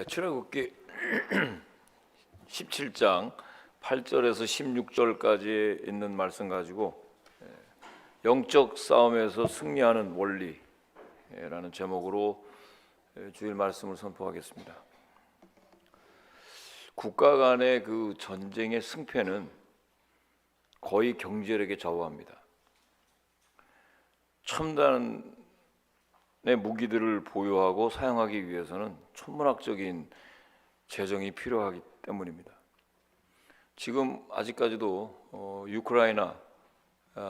출애굽기 17장 8절에서 16절까지 있는 말씀 가지고 영적 싸움에서 승리하는 원리라는 제목으로 주일 말씀을 선포하겠습니다. 국가 간의 그 전쟁의 승패는 거의 경제력에 좌우합니다. 첨단의 무기들을 보유하고 사용하기 위해서는 천문학적인 재정이 필요하기 때문입니다. 지금 아직까지도 우크라이나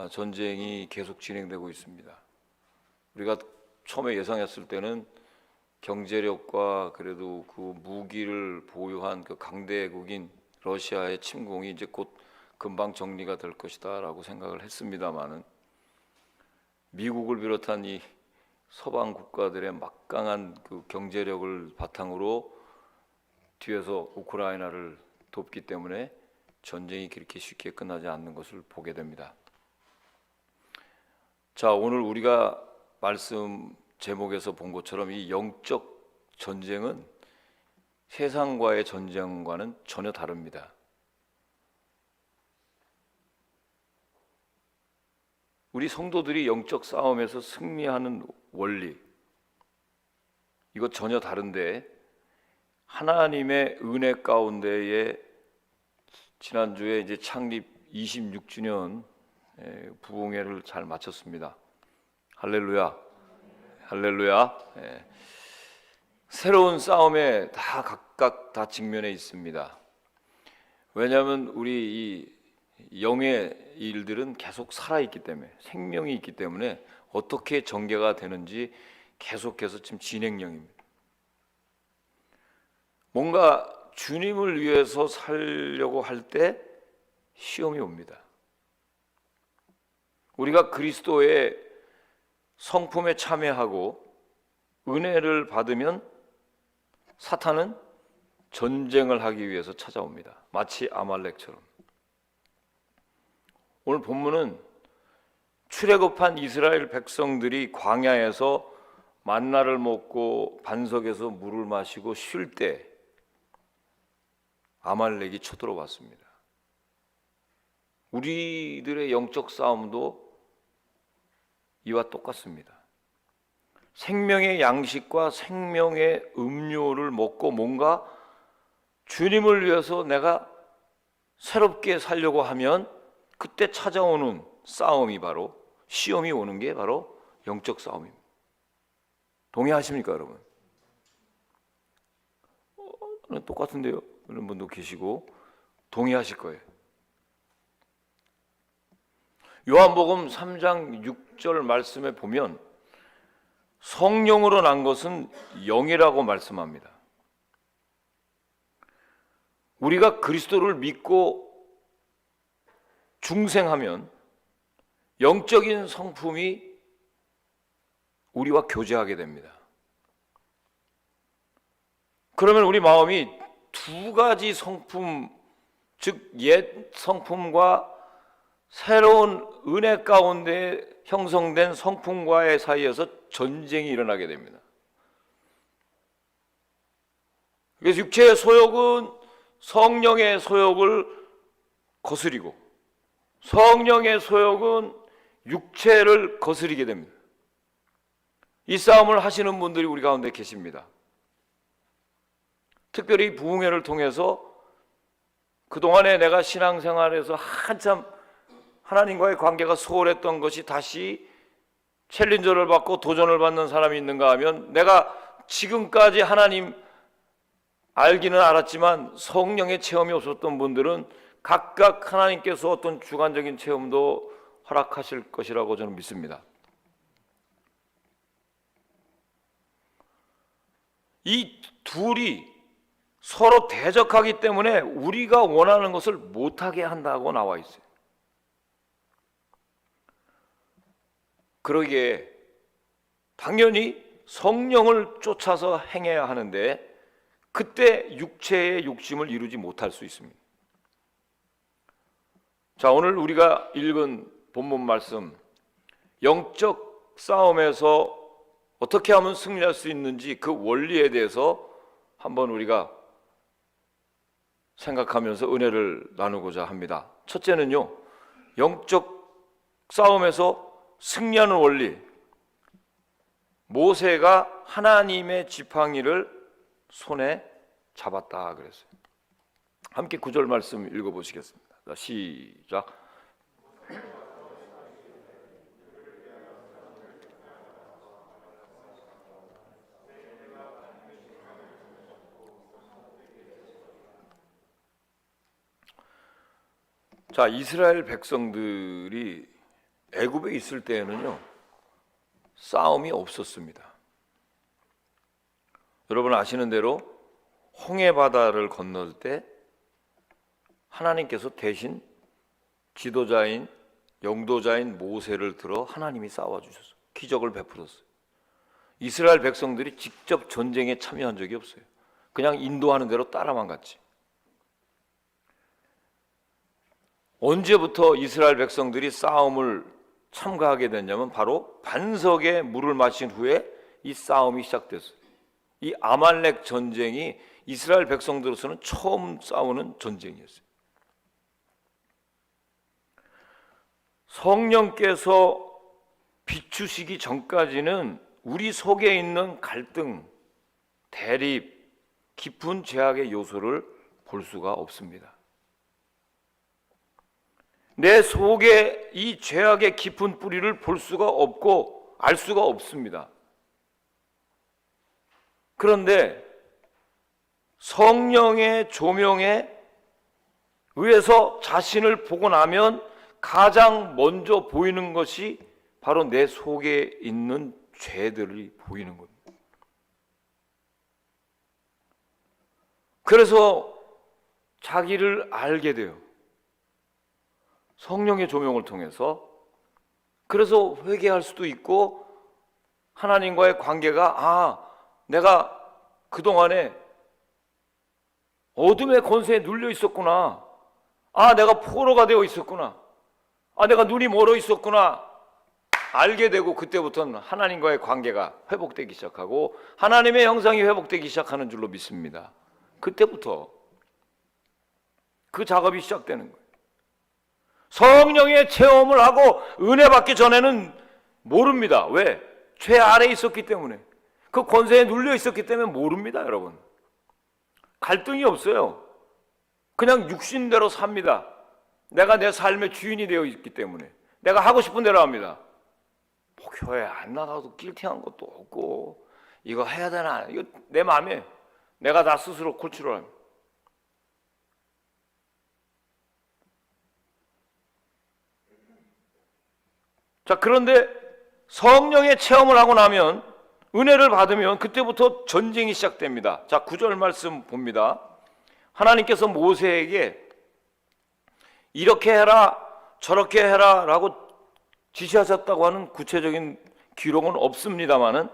전쟁이 계속 진행되고 있습니다. 우리가 처음에 예상했을 때는 경제력과 그래도 그 무기를 보유한 그 강대국인 러시아의 침공이 이제 곧 금방 정리가 될 것이다라고 생각을 했습니다만은 미국을 비롯한 이 서방 국가들의 막강한 그 경제력을 바탕으로 뒤에서 우크라이나를 돕기 때문에 전쟁이 그렇게 쉽게 끝나지 않는 것을 보게 됩니다. 자, 오늘 우리가 말씀 제목에서 본 것처럼 이 영적 전쟁은 세상과의 전쟁과는 전혀 다릅니다. 우리 성도들이 영적 싸움에서 승리하는 원리, 이거 전혀 다른데 하나님의 은혜 가운데에 지난주에 이제 창립 26주년 부흥회를 잘 마쳤습니다. 할렐루야, 할렐루야. 새로운 싸움에 다 각각 다 직면해 있습니다. 왜냐하면 우리 이 영의 일들은 계속 살아있기 때문에, 생명이 있기 때문에 어떻게 전개가 되는지 계속해서 지금 진행형입니다. 뭔가 주님을 위해서 살려고 할 때 시험이 옵니다. 우리가 그리스도의 성품에 참여하고 은혜를 받으면 사탄은 전쟁을 하기 위해서 찾아옵니다. 마치 아말렉처럼. 오늘 본문은 출애굽한 이스라엘 백성들이 광야에서 만나를 먹고 반석에서 물을 마시고 쉴 때 아말렉이 쳐들어왔습니다. 우리들의 영적 싸움도 이와 똑같습니다. 생명의 양식과 생명의 음료를 먹고 뭔가 주님을 위해서 내가 새롭게 살려고 하면 그때 찾아오는 싸움이 바로, 시험이 오는 게 바로 영적 싸움입니다. 동의하십니까, 여러분? 똑같은데요? 그런 분도 계시고 동의하실 거예요. 요한복음 3장 6절 말씀에 보면 성령으로 난 것은 영이라고 말씀합니다. 우리가 그리스도를 믿고 중생하면 영적인 성품이 우리와 교제하게 됩니다. 그러면 우리 마음이 두 가지 성품, 즉 옛 성품과 새로운 은혜 가운데 형성된 성품과의 사이에서 전쟁이 일어나게 됩니다. 그래서 육체의 소욕은 성령의 소욕을 거스리고 성령의 소욕은 육체를 거스리게 됩니다. 이 싸움을 하시는 분들이 우리 가운데 계십니다. 특별히 부흥회를 통해서 그동안에 내가 신앙생활에서 한참 하나님과의 관계가 소홀했던 것이 다시 챌린저를 받고 도전을 받는 사람이 있는가 하면, 내가 지금까지 하나님 알기는 알았지만 성령의 체험이 없었던 분들은 각각 하나님께서 어떤 주관적인 체험도 허락하실 것이라고 저는 믿습니다. 이 둘이 서로 대적하기 때문에 우리가 원하는 것을 못하게 한다고 나와 있어요. 그러기에 당연히 성령을 쫓아서 행해야 하는데 그때 육체의 욕심을 이루지 못할 수 있습니다. 자, 오늘 우리가 읽은 본문 말씀, 영적 싸움에서 어떻게 하면 승리할 수 있는지 그 원리에 대해서 한번 우리가 생각하면서 은혜를 나누고자 합니다. 첫째는요, 영적 싸움에서 승리하는 원리. 모세가 하나님의 지팡이를 손에 잡았다 그랬어요. 함께 9절 말씀 읽어보시겠습니다. 시작. 자, 이스라엘 백성들이 애굽에 있을 때에는요, 싸움이 없었습니다. 여러분 아시는 대로 홍해 바다를 건널 때 하나님께서 대신 지도자인 영도자인 모세를 들어 하나님이 싸워주셨어요. 기적을 베풀었어요. 이스라엘 백성들이 직접 전쟁에 참여한 적이 없어요. 그냥 인도하는 대로 따라만 갔지. 언제부터 이스라엘 백성들이 싸움을 참가하게 됐냐면 바로 반석에 물을 마신 후에 이 싸움이 시작됐어요. 이 아말렉 전쟁이 이스라엘 백성들로서는 처음 싸우는 전쟁이었어요. 성령께서 비추시기 전까지는 우리 속에 있는 갈등, 대립, 깊은 죄악의 요소를 볼 수가 없습니다. 내 속에 이 죄악의 깊은 뿌리를 볼 수가 없고 알 수가 없습니다. 그런데 성령의 조명에 의해서 자신을 보고 나면 가장 먼저 보이는 것이 바로 내 속에 있는 죄들이 보이는 겁니다. 그래서 자기를 알게 돼요. 성령의 조명을 통해서. 그래서 회개할 수도 있고 하나님과의 관계가 내가 그동안에 어둠의 권세에 눌려 있었구나. 내가 포로가 되어 있었구나. 내가 눈이 멀어 있었구나. 알게 되고 그때부터는 하나님과의 관계가 회복되기 시작하고 하나님의 형상이 회복되기 시작하는 줄로 믿습니다. 그때부터 그 작업이 시작되는 거예요. 성령의 체험을 하고 은혜 받기 전에는 모릅니다. 왜? 죄 아래에 있었기 때문에. 그 권세에 눌려 있었기 때문에 모릅니다, 여러분. 갈등이 없어요. 그냥 육신대로 삽니다. 내가 내 삶의 주인이 되어 있기 때문에 내가 하고 싶은 대로 합니다. 교회 안 나가도 길티한 것도 없고 이거 해야 되나, 이거 내 마음에 내가 다 스스로 컨트롤합니다. 자, 그런데 성령의 체험을 하고 나면, 은혜를 받으면 그때부터 전쟁이 시작됩니다. 자, 9절 말씀 봅니다. 하나님께서 모세에게 이렇게 해라 저렇게 해라 라고 지시하셨다고 하는 구체적인 기록은 없습니다만은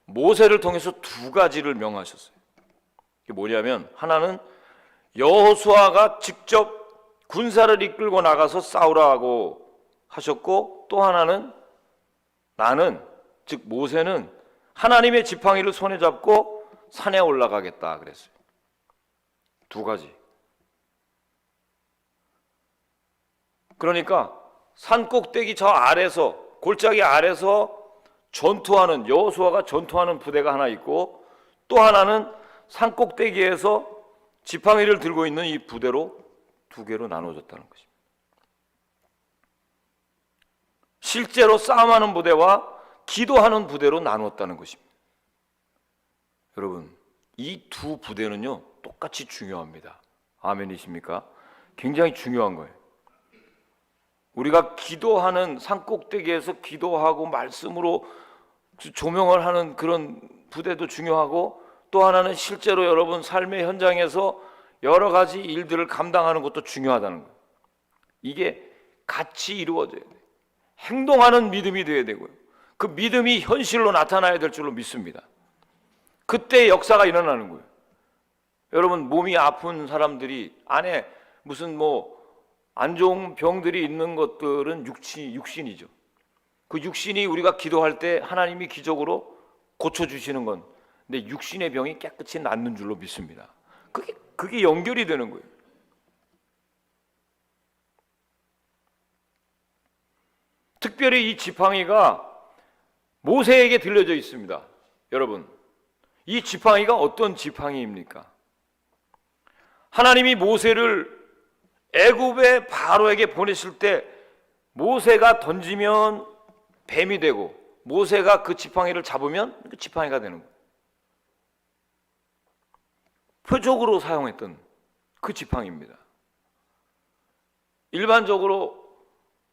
모세를 통해서 두 가지를 명하셨어요. 이게 뭐냐면, 하나는 여호수아가 직접 군사를 이끌고 나가서 싸우라고 하셨고, 또 하나는 나는, 즉 모세는 하나님의 지팡이를 손에 잡고 산에 올라가겠다 그랬어요. 두 가지. 그러니까 산 꼭대기 저 아래서, 골짜기 아래서 전투하는, 여호수아가 전투하는 부대가 하나 있고, 또 하나는 산 꼭대기에서 지팡이를 들고 있는 이 부대로 두 개로 나눠졌다는 것입니다. 실제로 싸움하는 부대와 기도하는 부대로 나누었다는 것입니다. 여러분, 이 두 부대는요 똑같이 중요합니다. 아멘이십니까? 굉장히 중요한 거예요. 우리가 기도하는, 산꼭대기에서 기도하고 말씀으로 조명을 하는 그런 부대도 중요하고, 또 하나는 실제로 여러분 삶의 현장에서 여러 가지 일들을 감당하는 것도 중요하다는 거예요. 이게 같이 이루어져야 돼요. 행동하는 믿음이 되어야 되고요. 그 믿음이 현실로 나타나야 될 줄로 믿습니다. 그때 역사가 일어나는 거예요. 여러분, 몸이 아픈 사람들이, 안에 무슨 안 좋은 병들이 있는 것들은 육신이죠. 그 육신이 우리가 기도할 때 하나님이 기적으로 고쳐주시는 건 내 육신의 병이 깨끗이 낫는 줄로 믿습니다. 그게 연결이 되는 거예요. 특별히 이 지팡이가 모세에게 들려져 있습니다. 여러분, 이 지팡이가 어떤 지팡이입니까? 하나님이 모세를 애굽의 바로에게 보냈을 때 모세가 던지면 뱀이 되고 모세가 그 지팡이를 잡으면 그 지팡이가 되는 거예요. 표적으로 사용했던 그 지팡이입니다. 일반적으로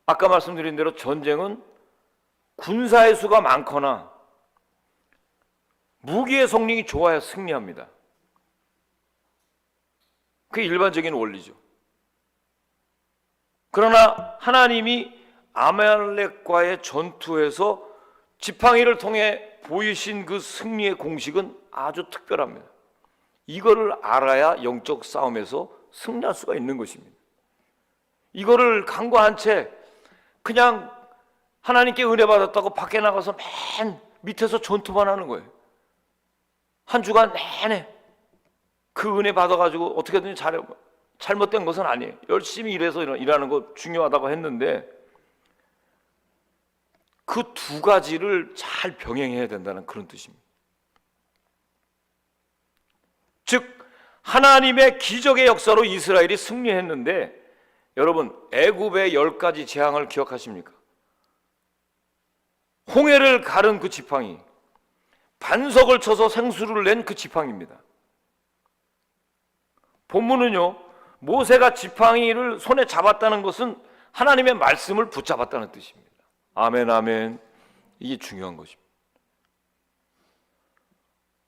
아까 말씀드린 대로 전쟁은 군사의 수가 많거나 무기의 성능이 좋아야 승리합니다. 그게 일반적인 원리죠. 그러나 하나님이 아말렉과의 전투에서 지팡이를 통해 보이신 그 승리의 공식은 아주 특별합니다. 이거를 알아야 영적 싸움에서 승리할 수가 있는 것입니다. 이거를 간과한 채 그냥 하나님께 은혜 받았다고 밖에 나가서 맨 밑에서 전투만 하는 거예요. 한 주간 내내 그 은혜 받아가지고 어떻게든 잘못된 것은 아니에요. 열심히 일해서 일하는 거 중요하다고 했는데 그 두 가지를 잘 병행해야 된다는 그런 뜻입니다. 즉 하나님의 기적의 역사로 이스라엘이 승리했는데 여러분 애굽의 10가지 재앙을 기억하십니까? 홍해를 가른 그 지팡이, 반석을 쳐서 생수를 낸 그 지팡이입니다. 본문은요, 모세가 지팡이를 손에 잡았다는 것은 하나님의 말씀을 붙잡았다는 뜻입니다. 아멘, 아멘. 이게 중요한 것입니다.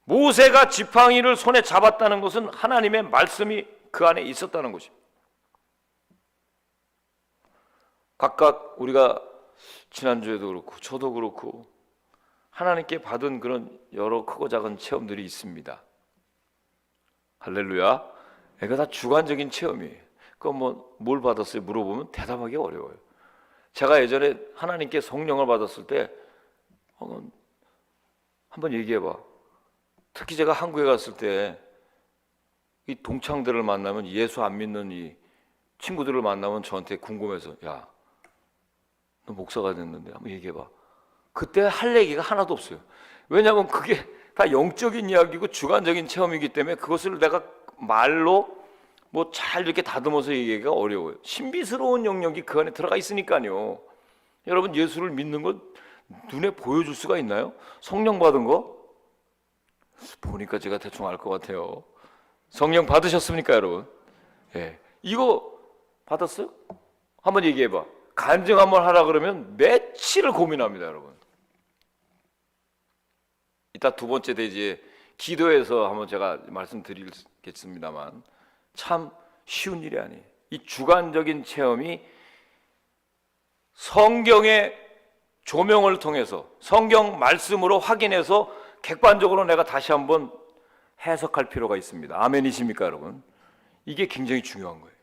모세가 지팡이를 손에 잡았다는 것은 하나님의 말씀이 그 안에 있었다는 것입니다. 각각 우리가 지난주에도 그렇고 저도 그렇고 하나님께 받은 그런 여러 크고 작은 체험들이 있습니다. 할렐루야. 이거 다 주관적인 체험이에요. 그럼 뭘 받았어요? 물어보면 대답하기 어려워요. 제가 예전에 하나님께 성령을 받았을 때 한번 얘기해봐. 특히 제가 한국에 갔을 때 이 동창들을 만나면 예수 안 믿는 이 친구들을 만나면 저한테 궁금해서 야, 너 목사가 됐는데 한번 얘기해봐. 그때 할 얘기가 하나도 없어요. 왜냐하면 그게 다 영적인 이야기고 주관적인 체험이기 때문에 그것을 내가 말로 잘 이렇게 다듬어서 얘기하기가 어려워요. 신비스러운 영역이 그 안에 들어가 있으니까요. 여러분 예수를 믿는 것 눈에 보여줄 수가 있나요? 성령 받은 거? 보니까 제가 대충 알 것 같아요. 성령 받으셨습니까 여러분? 예. 이거 받았어요? 한번 얘기해봐. 간증 한번 하라 그러면 며칠을 고민합니다 여러분. 이따 두 번째 대지에 기도해서 한번 제가 말씀드리겠습니다만 참 쉬운 일이 아니에요. 이 주관적인 체험이 성경의 조명을 통해서 성경 말씀으로 확인해서 객관적으로 내가 다시 한번 해석할 필요가 있습니다. 아멘이십니까 여러분? 이게 굉장히 중요한 거예요.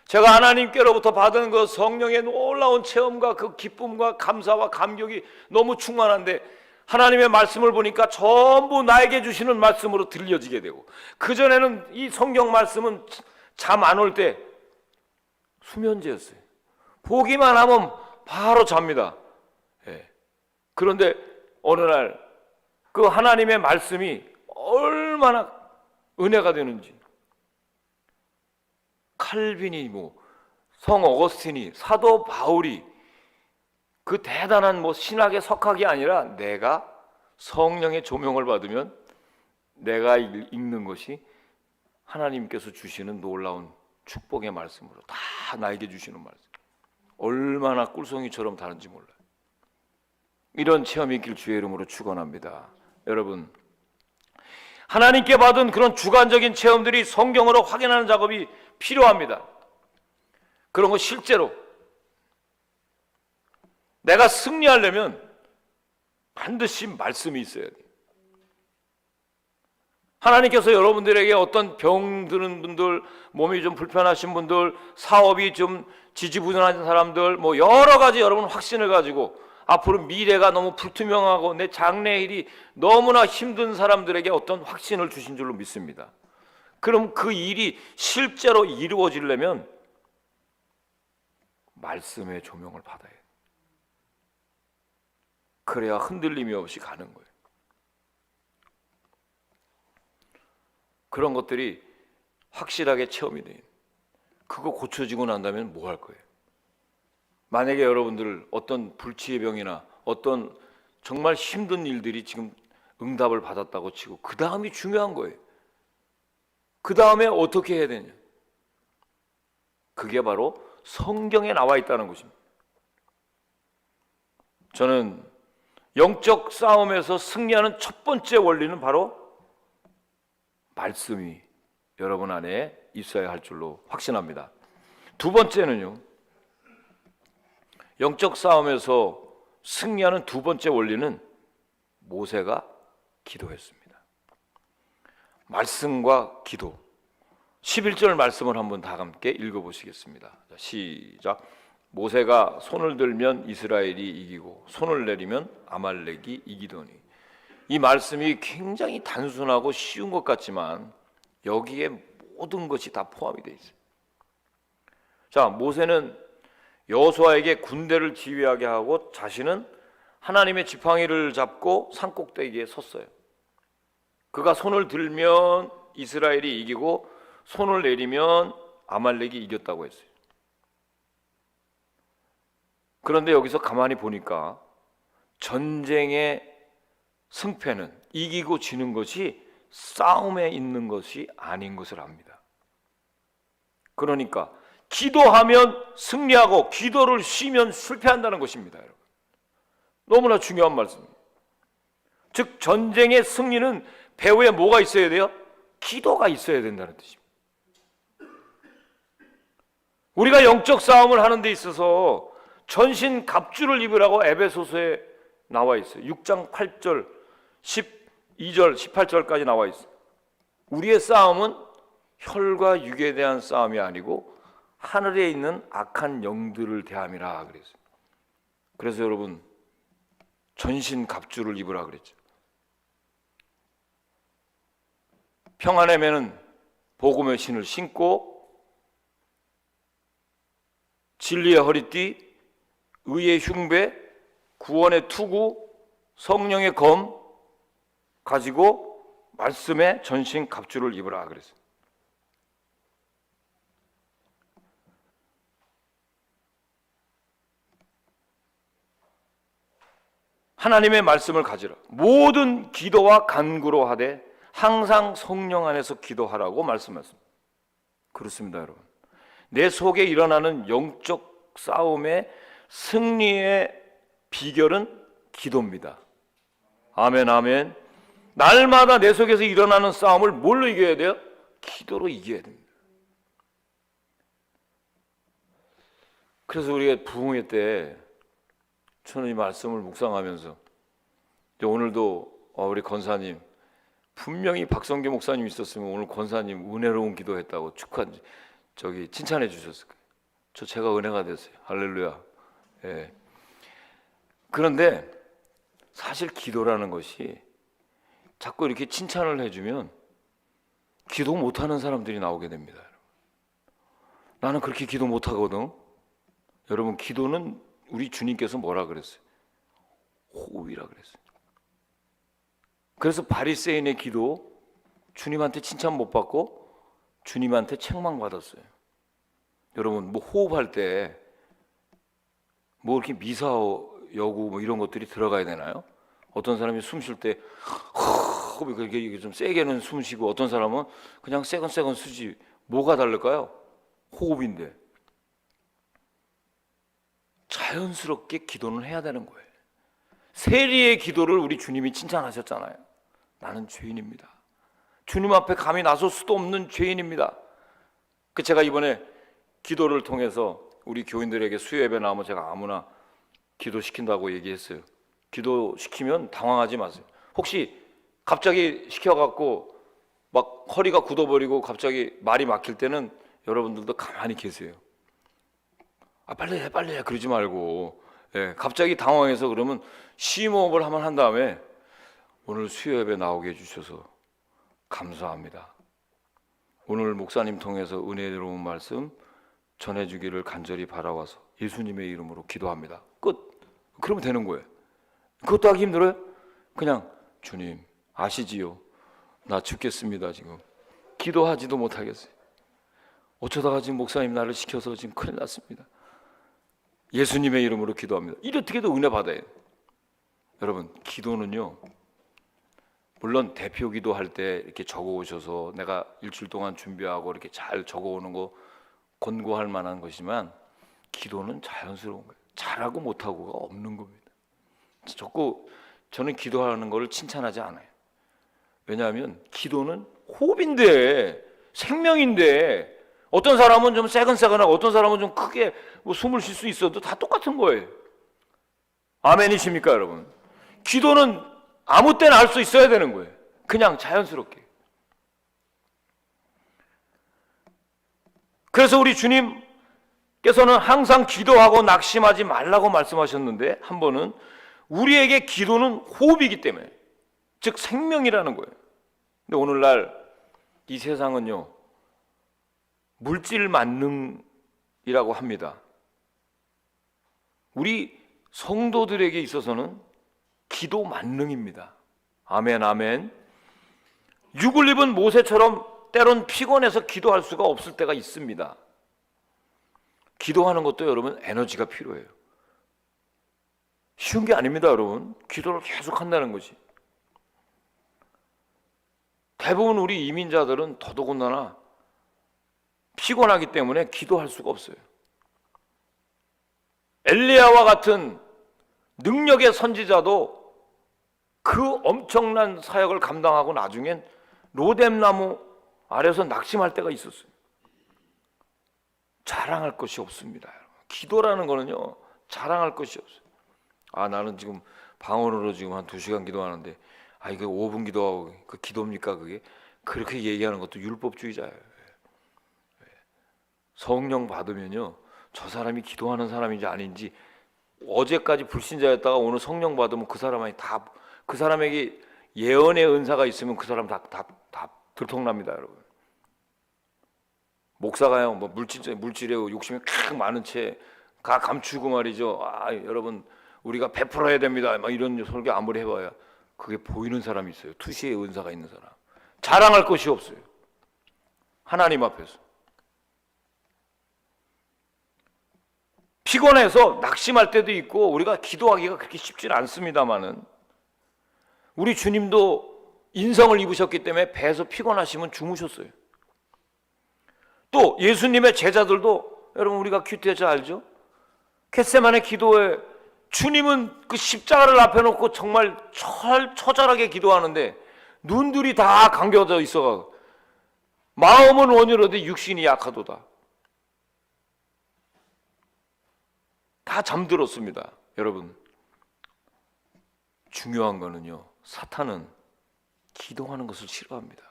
제가 하나님께로부터 받은 그 성령의 놀라운 체험과 그 기쁨과 감사와 감격이 너무 충만한데 하나님의 말씀을 보니까 전부 나에게 주시는 말씀으로 들려지게 되고 그전에는 이 성경 말씀은 잠 안 올 때 수면제였어요. 보기만 하면 바로 잡니다. 예. 그런데 어느 날 그 하나님의 말씀이 얼마나 은혜가 되는지 칼빈이 성 어거스틴이 사도 바울이 그 대단한 신학의 석학이 아니라 내가 성령의 조명을 받으면 내가 읽는 것이 하나님께서 주시는 놀라운 축복의 말씀으로 다 나에게 주시는 말씀. 얼마나 꿀송이처럼 다른지 몰라요. 이런 체험이 있길 주의 이름으로 축원합니다. 여러분 하나님께 받은 그런 주관적인 체험들이 성경으로 확인하는 작업이 필요합니다. 그런 거 실제로 내가 승리하려면 반드시 말씀이 있어야 돼요. 하나님께서 여러분들에게 어떤 병 드는 분들, 몸이 좀 불편하신 분들, 사업이 좀 지지부진한 사람들, 여러 가지 여러분 확신을 가지고 앞으로 미래가 너무 불투명하고 내 장래일이 너무나 힘든 사람들에게 어떤 확신을 주신 줄로 믿습니다. 그럼 그 일이 실제로 이루어지려면 말씀의 조명을 받아야 해요. 그래야 흔들림이 없이 가는 거예요. 그런 것들이 확실하게 체험이 돼요. 그거 고쳐지고 난다면 뭐 할 거예요? 만약에 여러분들 어떤 불치의 병이나 어떤 정말 힘든 일들이 지금 응답을 받았다고 치고 그 다음이 중요한 거예요. 그 다음에 어떻게 해야 되냐? 그게 바로 성경에 나와 있다는 것입니다. 저는 영적 싸움에서 승리하는 첫 번째 원리는 바로 말씀이 여러분 안에 있어야 할 줄로 확신합니다. 두 번째는요, 영적 싸움에서 승리하는 두 번째 원리는 모세가 기도했습니다. 말씀과 기도. 11절 말씀을 한번 다 함께 읽어보시겠습니다. 시작. 모세가 손을 들면 이스라엘이 이기고 손을 내리면 아말렉이 이기더니. 이 말씀이 굉장히 단순하고 쉬운 것 같지만 여기에 모든 것이 다 포함이 되어 있어요. 자, 모세는 여호수아에게 군대를 지휘하게 하고 자신은 하나님의 지팡이를 잡고 산꼭대기에 섰어요. 그가 손을 들면 이스라엘이 이기고 손을 내리면 아말렉이 이겼다고 했어요. 그런데 여기서 가만히 보니까 전쟁의 승패는 이기고 지는 것이 싸움에 있는 것이 아닌 것을 압니다. 그러니까 기도하면 승리하고 기도를 쉬면 실패한다는 것입니다. 여러분, 너무나 중요한 말씀입니다. 즉 전쟁의 승리는 배후에 뭐가 있어야 돼요? 기도가 있어야 된다는 뜻입니다. 우리가 영적 싸움을 하는 데 있어서 전신 갑주를 입으라고 에베소서에 나와 있어요. 6장 8절, 12절, 18절까지 나와 있어요. 우리의 싸움은 혈과 육에 대한 싸움이 아니고 하늘에 있는 악한 영들을 대함이라 그랬어요. 그래서 여러분 전신 갑주를 입으라 그랬죠. 평안의 매는 복음의 신을 신고 진리의 허리띠, 의의 흉배, 구원의 투구, 성령의 검 가지고 말씀의 전신 갑주를 입으라 그랬어요. 하나님의 말씀을 가지라. 모든 기도와 간구로 하되 항상 성령 안에서 기도하라고 말씀하셨습니다. 그렇습니다, 여러분. 내 속에 일어나는 영적 싸움의 승리의 비결은 기도입니다. 아멘, 아멘. 날마다 내 속에서 일어나는 싸움을 뭘로 이겨야 돼요? 기도로 이겨야 됩니다. 그래서 우리가 부흥회 때 저는 이 말씀을 묵상하면서 오늘도 우리 권사님 분명히 박성규 목사님 있었으면 오늘 권사님 은혜로운 기도했다고 칭찬해 주셨을 거예요. 제가 은혜가 됐어요. 할렐루야. 예. 그런데 사실 기도라는 것이 자꾸 이렇게 칭찬을 해주면 기도 못하는 사람들이 나오게 됩니다. 나는 그렇게 기도 못하거든. 여러분, 기도는 우리 주님께서 뭐라 그랬어요? 호흡이라 그랬어요. 그래서 바리새인의 기도 주님한테 칭찬 못 받고 주님한테 책망 받았어요. 여러분, 뭐 호흡할 때 뭐 이렇게 미사 여구 뭐 이런 것들이 들어가야 되나요? 어떤 사람이 숨 쉴 때 이렇게 좀 세게는 숨 쉬고 어떤 사람은 그냥 세건세건 쓰지. 뭐가 다를까요? 호흡인데. 자연스럽게 기도는 해야 되는 거예요. 세리의 기도를 우리 주님이 칭찬하셨잖아요. 나는 죄인입니다. 주님 앞에 감히 나설 수도 없는 죄인입니다. 제가 이번에 기도를 통해서 우리 교인들에게 수요예배 나오면 제가 아무나 기도시킨다고 얘기했어요. 기도시키면 당황하지 마세요. 혹시 갑자기 시켜갖고 막 허리가 굳어버리고 갑자기 말이 막힐 때는 여러분들도 가만히 계세요. 빨리 해 그러지 말고 예, 갑자기 당황해서 그러면 심호흡을 한번 한 다음에 오늘 수요예배 나오게 해주셔서 감사합니다. 오늘 목사님 통해서 은혜로운 말씀 전해주기를 간절히 바라와서 예수님의 이름으로 기도합니다. 끝. 그러면 되는 거예요. 그것도 하기 힘들어요? 그냥 주님 아시지요? 나 죽겠습니다. 지금 기도하지도 못하겠어요. 어쩌다가 지금 목사님 나를 시켜서 지금 큰일 났습니다. 예수님의 이름으로 기도합니다. 이렇게도 은혜 받아야 돼요. 여러분, 기도는요, 물론 대표 기도할 때 이렇게 적어 오셔서 내가 일주일 동안 준비하고 이렇게 잘 적어 오는 거 권고할 만한 것이지만, 기도는 자연스러운 거예요. 잘하고 못하고가 없는 겁니다. 자꾸 저는 기도하는 걸 칭찬하지 않아요. 왜냐하면 기도는 호흡인데, 생명인데, 어떤 사람은 좀 새근새근하고 어떤 사람은 좀 크게 뭐 숨을 쉴 수 있어도 다 똑같은 거예요. 아멘이십니까, 여러분? 기도는 아무 때나 할 수 있어야 되는 거예요. 그냥 자연스럽게. 그래서 우리 주님께서는 항상 기도하고 낙심하지 말라고 말씀하셨는데, 한 번은 우리에게 기도는 호흡이기 때문에, 즉 생명이라는 거예요. 근데 오늘날 이 세상은요, 물질 만능이라고 합니다. 우리 성도들에게 있어서는 기도 만능입니다. 아멘, 아멘. 육을 입은 모세처럼 때론 피곤해서 기도할 수가 없을 때가 있습니다. 기도하는 것도 여러분 에너지가 필요해요. 쉬운 게 아닙니다, 여러분. 기도를 계속 한다는 것이. 대부분 우리 이민자들은 더더군다나 피곤하기 때문에 기도할 수가 없어요. 엘리야와 같은 능력의 선지자도 그 엄청난 사역을 감당하고 나중엔 로뎀나무 아래서 낙심할 때가 있었어요. 자랑할 것이 없습니다. 기도라는 거는요, 자랑할 것이 없어요. 아, 나는 지금 방언으로 지금 한 2시간 기도하는데, 아, 이게 5분 기도하고 그 기도입니까 그게? 그렇게 얘기하는 것도 율법주의자예요. 성령 받으면요, 저 사람이 기도하는 사람인지 아닌지, 어제까지 불신자였다가 오늘 성령 받으면 그 사람이 다, 그 사람에게 예언의 은사가 있으면 그 사람 다 들통납니다, 여러분. 목사가요, 뭐 물질에 욕심이 칵 많은 채 가 감추고 말이죠. 아, 여러분, 우리가 베풀어야 됩니다. 막 이런 설교 아무리 해봐야 그게 보이는 사람이 있어요. 투시의 은사가 있는 사람. 자랑할 것이 없어요. 하나님 앞에서. 피곤해서 낙심할 때도 있고 우리가 기도하기가 그렇게 쉽지는 않습니다만은, 우리 주님도 인성을 입으셨기 때문에 배에서 피곤하시면 주무셨어요. 또 예수님의 제자들도, 여러분 우리가 큐티에서 알죠? 겟세마네 기도에 주님은 그 십자가를 앞에 놓고 정말 처절하게 기도하는데 눈들이 다 감겨져 있어가 마음은 원이로되 육신이 약하도다. 다 잠들었습니다. 여러분, 중요한 거는요, 사탄은 기도하는 것을 싫어합니다.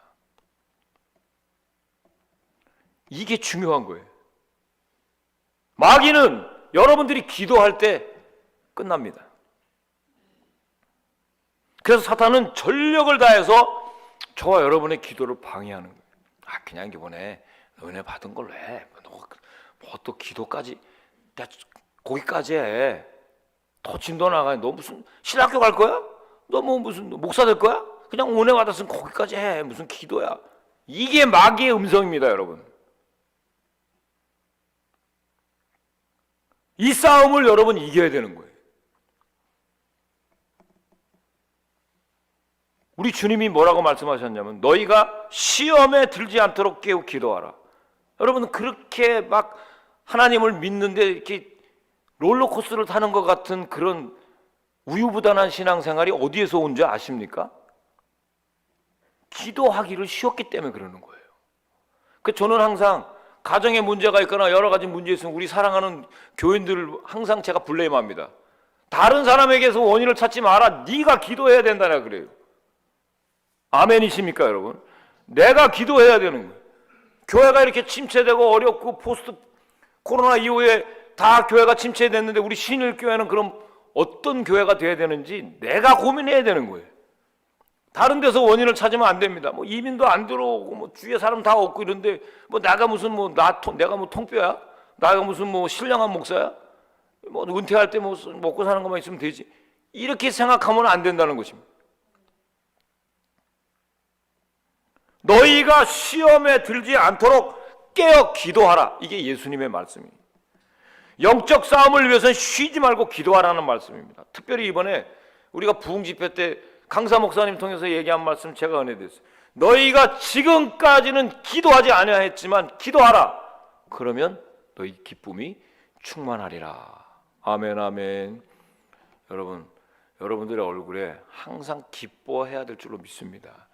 이게 중요한 거예요. 마귀는 여러분들이 기도할 때 끝납니다. 그래서 사탄은 전력을 다해서 저와 여러분의 기도를 방해하는 거예요. 아, 그냥 이번에 은혜 받은 걸로 해. 뭐 또 기도까지, 거기까지 해. 더 진도 나가. 너 무슨 신학교 갈 거야? 너 뭐 무슨 목사 될 거야? 그냥 은혜 받았으면 거기까지 해. 무슨 기도야? 이게 마귀의 음성입니다, 여러분. 이 싸움을 여러분 이겨야 되는 거예요. 우리 주님이 뭐라고 말씀하셨냐면, 너희가 시험에 들지 않도록 깨우 기도하라. 여러분, 그렇게 막 하나님을 믿는데 이렇게 롤러코스터를 타는 것 같은 그런 우유부단한 신앙생활이 어디에서 온지 아십니까? 기도하기를 쉬웠기 때문에 그러는 거예요. 저는 항상 가정에 문제가 있거나 여러 가지 문제 있으면 우리 사랑하는 교인들을 항상 제가 블레임합니다. 다른 사람에게서 원인을 찾지 마라. 네가 기도해야 된다나 그래요. 아멘이십니까, 여러분? 내가 기도해야 되는 거예요. 교회가 이렇게 침체되고 어렵고 포스트 코로나 이후에 다 교회가 침체됐는데 우리 신일교회는 그럼 어떤 교회가 돼야 되는지 내가 고민해야 되는 거예요. 다른 데서 원인을 찾으면 안 됩니다. 뭐 이민도 안 들어오고 뭐 주위에 사람 다 없고 이런데 뭐 내가 무슨 내가 뭐 통뼈야? 내가 무슨 뭐 신령한 목사야? 뭐 은퇴할 때 뭐 먹고 사는 것만 있으면 되지. 이렇게 생각하면 안 된다는 것입니다. 너희가 시험에 들지 않도록 깨어 기도하라. 이게 예수님의 말씀입니다. 영적 싸움을 위해서는 쉬지 말고 기도하라는 말씀입니다. 특별히 이번에 우리가 부흥 집회 때 강사 목사님 통해서 얘기한 말씀 제가 은혜됐어요. 너희가 지금까지는 기도하지 아니하였지만 기도하라. 그러면 너희 기쁨이 충만하리라. 아멘 아멘. 여러분들의 얼굴에 항상 기뻐해야 될 줄로 믿습니다.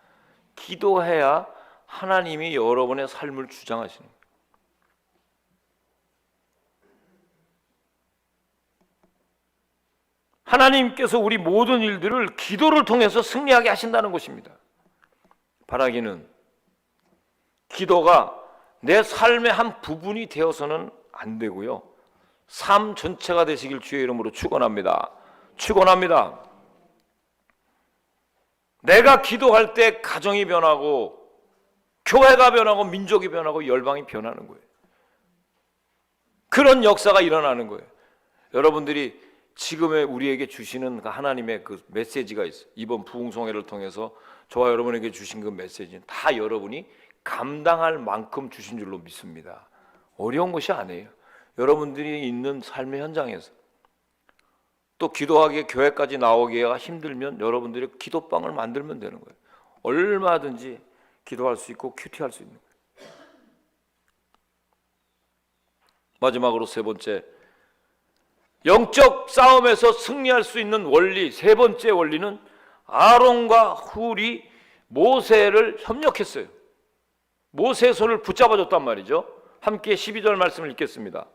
기도해야 하나님이 여러분의 삶을 주장하시는 거예요. 하나님께서 우리 모든 일들을 기도를 통해서 승리하게 하신다는 것입니다. 바라기는 기도가 내 삶의 한 부분이 되어서는 안 되고요. 삶 전체가 되시길 주의 이름으로 축원합니다. 축원합니다. 내가 기도할 때 가정이 변하고 교회가 변하고 민족이 변하고 열방이 변하는 거예요. 그런 역사가 일어나는 거예요. 여러분들이 지금의 우리에게 주시는 하나님의 그 메시지가 있어요. 이번 부흥성회를 통해서 저와 여러분에게 주신 그 메시지는 다 여러분이 감당할 만큼 주신 줄로 믿습니다. 어려운 것이 아니에요. 여러분들이 있는 삶의 현장에서 또 기도하기에 교회까지 나오기가 힘들면 여러분들이 기도방을 만들면 되는 거예요. 얼마든지 기도할 수 있고 큐티할 수 있는 거예요. 마지막으로 세 번째, 영적 싸움에서 승리할 수 있는 원리, 세 번째 원리는 아론과 훌이 모세를 협력했어요. 모세의 손을 붙잡아줬단 말이죠. 함께 12절 말씀을 읽겠습니다.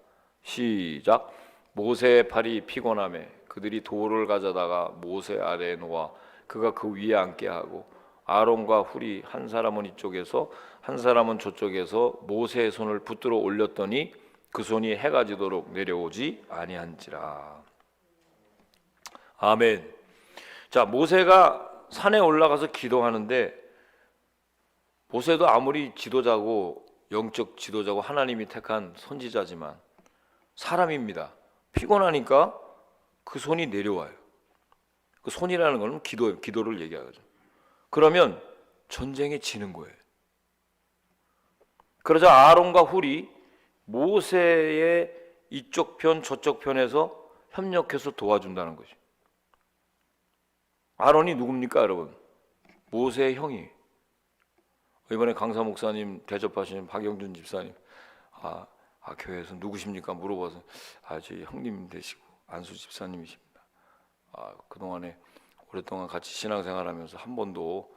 시작. 모세의 팔이 피곤하매 그들이 돌을 가져다가 모세 아래에 놓아 그가 그 위에 앉게 하고 아론과 훌이 한 사람은 이쪽에서 한 사람은 저쪽에서 모세의 손을 붙들어 올렸더니 그 손이 해가 지도록 내려오지 아니한지라. 아멘. 자, 모세가 산에 올라가서 기도하는데 모세도 아무리 지도자고 영적 지도자고 하나님이 택한 선지자지만 사람입니다. 피곤하니까 그 손이 내려와요. 그 손이라는 건 기도를 얘기하죠. 그러면 전쟁에 지는 거예요. 그러자 아론과 훌이 모세의 이쪽 편 저쪽 편에서 협력해서 도와준다는 거죠. 아론이 누굽니까 여러분? 모세의 형이. 이번에 강사 목사님 대접하시는 박영준 집사님 교회에서 누구십니까 물어봐서 저희 형님 되시고 안수 집사님이십니다. 그동안에 오랫동안 같이 신앙생활하면서 한 번도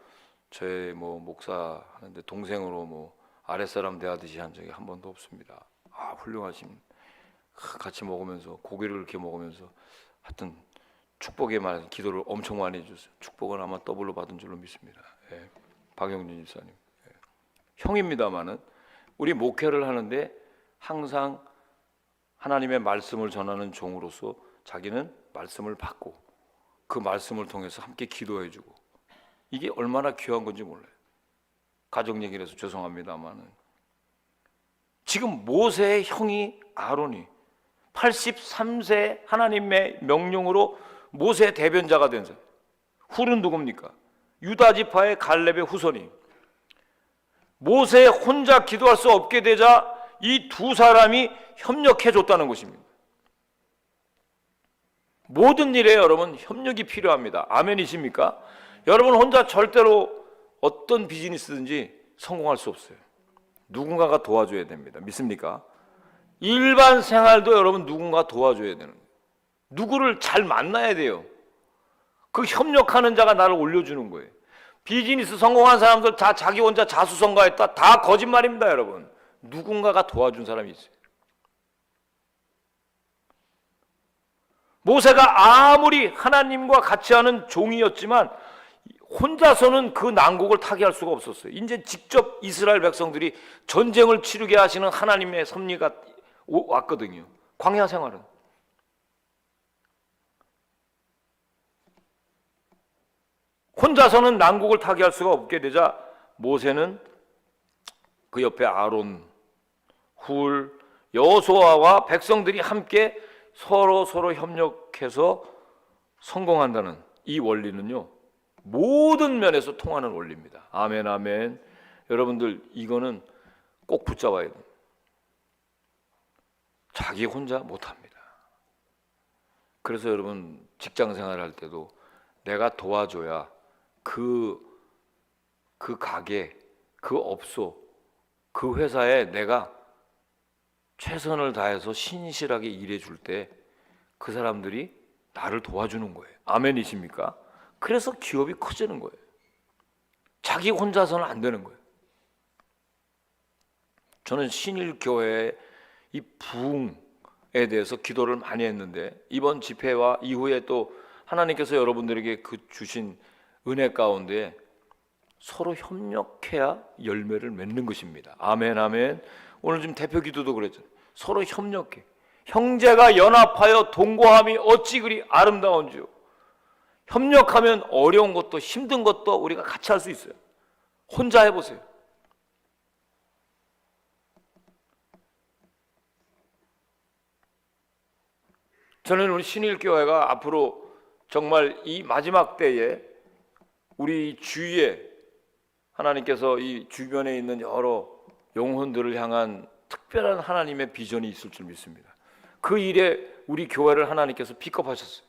제 목사 하는데 동생으로 아랫사람 대하듯이 한 적이 한 번도 없습니다. 훌륭하신, 같이 먹으면서 고기를 이렇게 먹으면서 하여튼 축복의 말, 기도를 엄청 많이 해줬어요. 축복은 아마 더블로 받은 줄로 믿습니다. 박영준 집사님. 형입니다마는 우리 목회를 하는데 항상 하나님의 말씀을 전하는 종으로서 자기는 말씀을 받고 그 말씀을 통해서 함께 기도해주고, 이게 얼마나 귀한 건지 몰라요. 가족 얘기를 해서 죄송합니다마는 지금 모세의 형이 아론이 83세 하나님의 명령으로 모세의 대변자가 된 사람. 훌은 누굽니까? 유다 지파의 갈렙의 후손이. 모세 혼자 기도할 수 없게 되자 이 두 사람이 협력해 줬다는 것입니다. 모든 일에 여러분 협력이 필요합니다. 아멘이십니까? 여러분 혼자 절대로 어떤 비즈니스든지 성공할 수 없어요. 누군가가 도와줘야 됩니다. 믿습니까? 일반 생활도 여러분 누군가 도와줘야 되는 거예요. 누구를 잘 만나야 돼요. 그 협력하는 자가 나를 올려주는 거예요. 비즈니스 성공한 사람들 다 자기 혼자 자수성가했다. 다 거짓말입니다, 여러분. 누군가가 도와준 사람이 있어요. 모세가 아무리 하나님과 같이 하는 종이었지만 혼자서는 그 난국을 타개할 수가 없었어요. 이제 직접 이스라엘 백성들이 전쟁을 치르게 하시는 하나님의 섭리가 왔거든요. 광야 생활은. 혼자서는 난국을 타개할 수가 없게 되자 모세는 그 옆에 아론, 훌, 여호수아와 백성들이 함께 서로 협력해서 성공한다는 이 원리는요, 모든 면에서 통하는 원리입니다. 아멘, 아멘. 여러분들 이거는 꼭 붙잡아야 돼요. 자기 혼자 못합니다. 그래서 여러분 직장 생활할 때도 내가 도와줘야 그 가게, 그 업소, 그 회사에 내가 최선을 다해서 신실하게 일해 줄 때 그 사람들이 나를 도와주는 거예요. 아멘이십니까? 그래서 기업이 커지는 거예요. 자기 혼자서는 안 되는 거예요. 저는 신일교회의 이 부흥에 대해서 기도를 많이 했는데 이번 집회와 이후에 또 하나님께서 여러분들에게 그 주신 은혜 가운데 서로 협력해야 열매를 맺는 것입니다. 아멘, 아멘. 오늘 지금 대표 기도도 그랬잖아요. 서로 협력해. 형제가 연합하여 동거함이 어찌 그리 아름다운지요. 협력하면 어려운 것도 힘든 것도 우리가 같이 할 수 있어요. 혼자 해보세요. 저는 우리 신일교회가 앞으로 정말 이 마지막 때에 우리 주위에 하나님께서 이 주변에 있는 여러 영혼들을 향한 특별한 하나님의 비전이 있을 줄 믿습니다. 그 일에 우리 교회를 하나님께서 픽업하셨어요.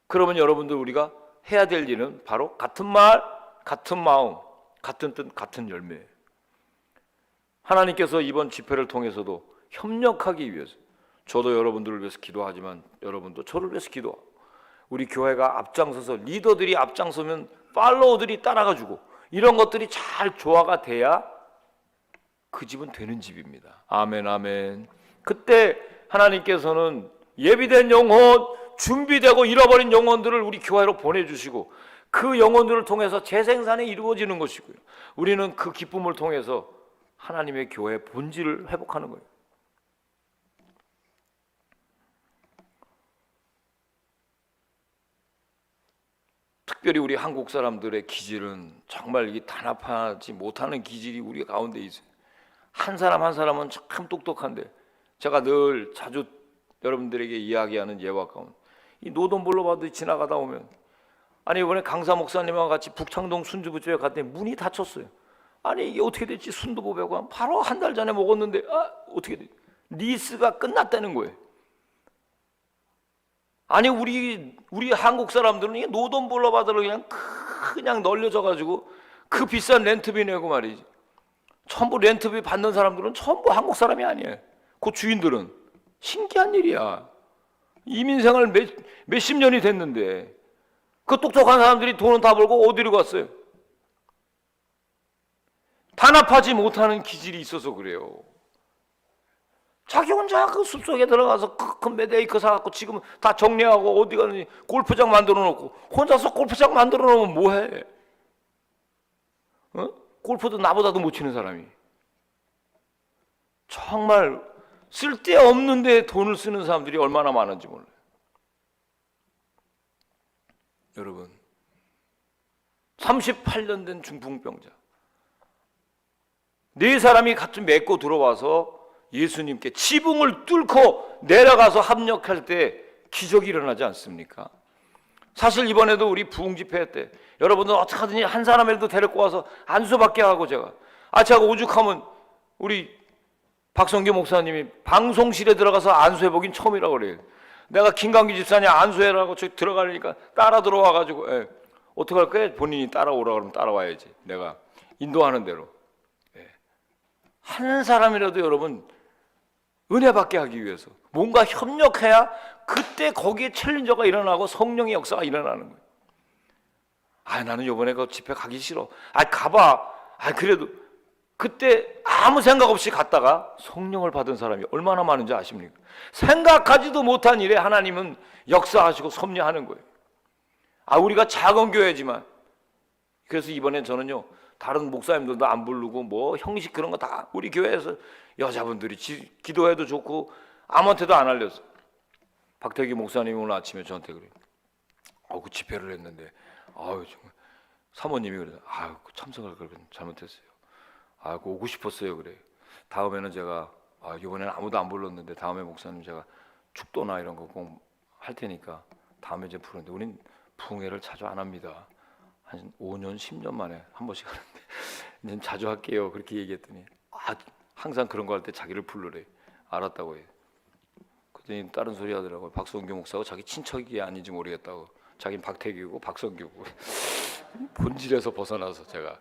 그러면 여러분들 우리가 해야 될 일은 바로 같은 말, 같은 마음, 같은 뜻, 같은 열매예요. 하나님께서 이번 집회를 통해서도 협력하기 위해서 저도 여러분들을 위해서 기도하지만 여러분도 저를 위해서 기도하고 우리 교회가 앞장서서 리더들이 앞장서면 팔로워들이 따라가주고 이런 것들이 잘 조화가 돼야 그 집은 되는 집입니다. 아멘, 아멘. 그때 하나님께서는 예비된 영혼, 준비되고 잃어버린 영혼들을 우리 교회로 보내주시고 그 영혼들을 통해서 재생산이 이루어지는 것이고요. 우리는 그 기쁨을 통해서 하나님의 교회의 본질을 회복하는 거예요. 특별히 우리 한국 사람들의 기질은 정말 이게 단합하지 못하는 기질이 우리 가운데 있어요. 한 사람 한 사람은 참 똑똑한데 제가 늘 자주 여러분들에게 이야기하는 예화 가운데 이 노동벌로 봐도 지나가다 오면 아니 이번에 강사 목사님과 같이 북창동 순두부집에 갔더니 문이 닫혔어요. 아니 이게 어떻게 됐지? 순두부배고 바로 한 달 전에 먹었는데 어떻게 됐지? 리스가 끝났다는 거예요. 아니 우리 한국 사람들은 이 노동벌로 받으러 그냥 널려져 가지고 그 비싼 렌트비 내고 말이지. 전부 렌트비 받는 사람들은 전부 한국 사람이 아니에요. 그 주인들은 신기한 일이야. 이민생활 몇십 년이 됐는데 그 똑똑한 사람들이 돈은 다 벌고 어디로 갔어요? 단합하지 못하는 기질이 있어서 그래요. 자기 혼자 그 숲속에 들어가서 큰 메데이커 사갖고 지금 다 정리하고 어디 가는지 골프장 만들어 놓고 혼자서 골프장 만들어 놓으면 뭐해? 골프도 나보다도 못 치는 사람이. 정말 쓸데없는데 돈을 쓰는 사람들이 얼마나 많은지 몰라요. 여러분 38년 된 중풍병자 네 사람이 같이 맺고 들어와서 예수님께 지붕을 뚫고 내려가서 합력할 때 기적이 일어나지 않습니까? 사실 이번에도 우리 부흥 집회 때 여러분들 어떻게 하든지 한 사람이라도 데리고 와서 안수받게 하고 제가 오죽하면 우리 박성규 목사님이 방송실에 들어가서 안수해보긴 처음이라고 그래요. 내가 김강기 집사님 안수해라고 저 들어가려니까 따라 들어와가지고 어떻게 할 거야? 본인이 따라오라 그러면 따라와야지. 내가 인도하는 대로. 한 사람이라도 여러분 은혜 받게 하기 위해서 뭔가 협력해야 그때 거기에 챌린저가 일어나고 성령의 역사가 일어나는 거예요. 나는 이번에 그 집회 가기 싫어. 가봐. 그래도 그때 아무 생각 없이 갔다가 성령을 받은 사람이 얼마나 많은지 아십니까? 생각하지도 못한 일에 하나님은 역사하시고 섭리하는 거예요. 우리가 작은 교회지만 그래서 이번엔 저는요 다른 목사님들도 안 부르고 뭐 형식 그런 거 다 우리 교회에서 여자분들이 기도해도 좋고 아무한테도 안 알렸어. 박태기 목사님이 오늘 아침에 저한테 그래요. 그 집회를 했는데 정말 사모님이 그래요. 그 참석할 걸 잘못했어요. 그 오고 싶었어요. 그래요. 다음에는 제가 이번에는 아무도 안 불렀는데 다음에 목사님 제가 축도나 이런 거 꼭 할 테니까 다음에 이제 부르는데 우린 부흥회를 자주 안 합니다. 한 5년 10년 만에 한 번씩 하는데 이제 자주 할게요. 그렇게 얘기했더니 항상 그런 거 할 때 자기를 부르래. 알았다고 해요. 그랬더니 다른 소리 하더라고요. 박성규 목사가 자기 친척이 아닌지 모르겠다고. 자기는 박태기고 박성규고. 본질에서 벗어나서 제가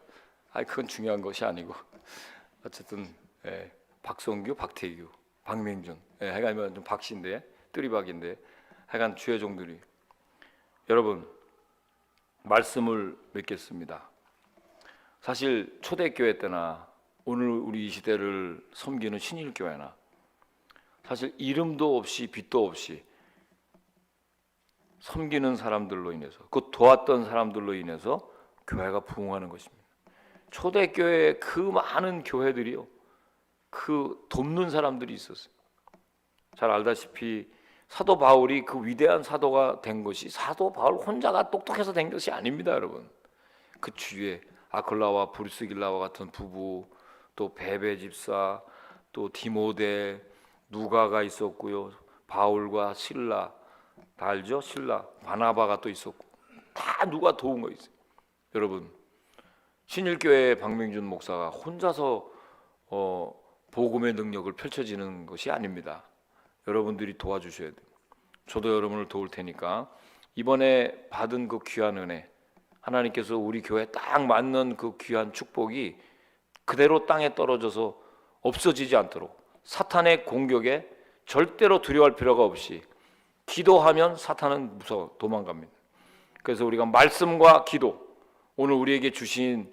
그건 중요한 것이 아니고 어쨌든 박성규, 박태규, 박명준 하여간 좀 박씨인데 뚜리박인데 하여간 주의 종들이 여러분 말씀을 맺겠습니다. 사실 초대교회 때나 오늘 우리 이 시대를 섬기는 신일교회나 사실 이름도 없이 빛도 없이 섬기는 사람들로 인해서 그 도왔던 사람들로 인해서 교회가 부흥하는 것입니다. 초대교회의 그 많은 교회들이요 그 돕는 사람들이 있었어요. 잘 알다시피 사도 바울이 그 위대한 사도가 된 것이 사도 바울 혼자가 똑똑해서 된 것이 아닙니다. 여러분 그 주위에 아클라와 브리스길라와 같은 부부 또 베베 집사 또 디모데 누가가 있었고요. 바울과 실라 다 알죠? 실라 바나바가 또 있었고 다 누가 도운 거 있어요. 여러분 신일교회 박명준 목사가 혼자서 복음의 능력을 펼쳐지는 것이 아닙니다. 여러분들이 도와주셔야 돼요. 저도 여러분을 도울 테니까 이번에 받은 그 귀한 은혜 하나님께서 우리 교회에 딱 맞는 그 귀한 축복이 그대로 땅에 떨어져서 없어지지 않도록 사탄의 공격에 절대로 두려워할 필요가 없이 기도하면 사탄은 무서워 도망갑니다. 그래서 우리가 말씀과 기도 오늘 우리에게 주신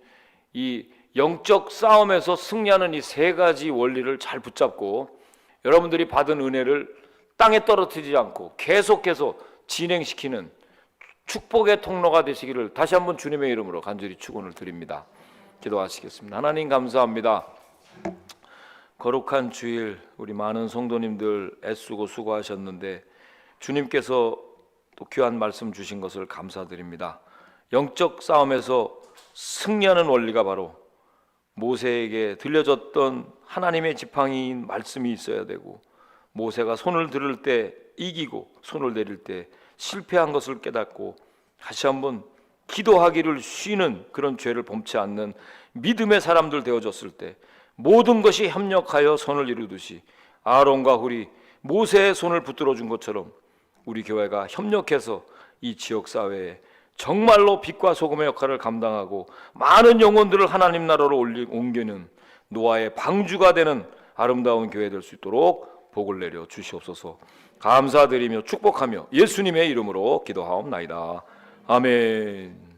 이 영적 싸움에서 승리하는 이 세 가지 원리를 잘 붙잡고 여러분들이 받은 은혜를 땅에 떨어뜨리지 않고 계속해서 진행시키는 축복의 통로가 되시기를 다시 한번 주님의 이름으로 간절히 축원을 드립니다. 기도하시겠습니다. 하나님 감사합니다. 거룩한 주일 우리 많은 성도님들 애쓰고 수고하셨는데 주님께서 또 귀한 말씀 주신 것을 감사드립니다. 영적 싸움에서 승리하는 원리가 바로 모세에게 들려졌던 하나님의 지팡이인 말씀이 있어야 되고 모세가 손을 들을 때 이기고 손을 내릴 때 실패한 것을 깨닫고 다시 한번 기도하기를 쉬는 그런 죄를 범치 않는 믿음의 사람들 되어졌을 때 모든 것이 협력하여 선을 이루듯이 아론과 훌이 모세의 손을 붙들어 준 것처럼 우리 교회가 협력해서 이 지역사회에 정말로 빛과 소금의 역할을 감당하고 많은 영혼들을 하나님 나라로 옮기는 노아의 방주가 되는 아름다운 교회 될 수 있도록 복을 내려 주시옵소서. 감사드리며 축복하며 예수님의 이름으로 기도하옵나이다. 아멘.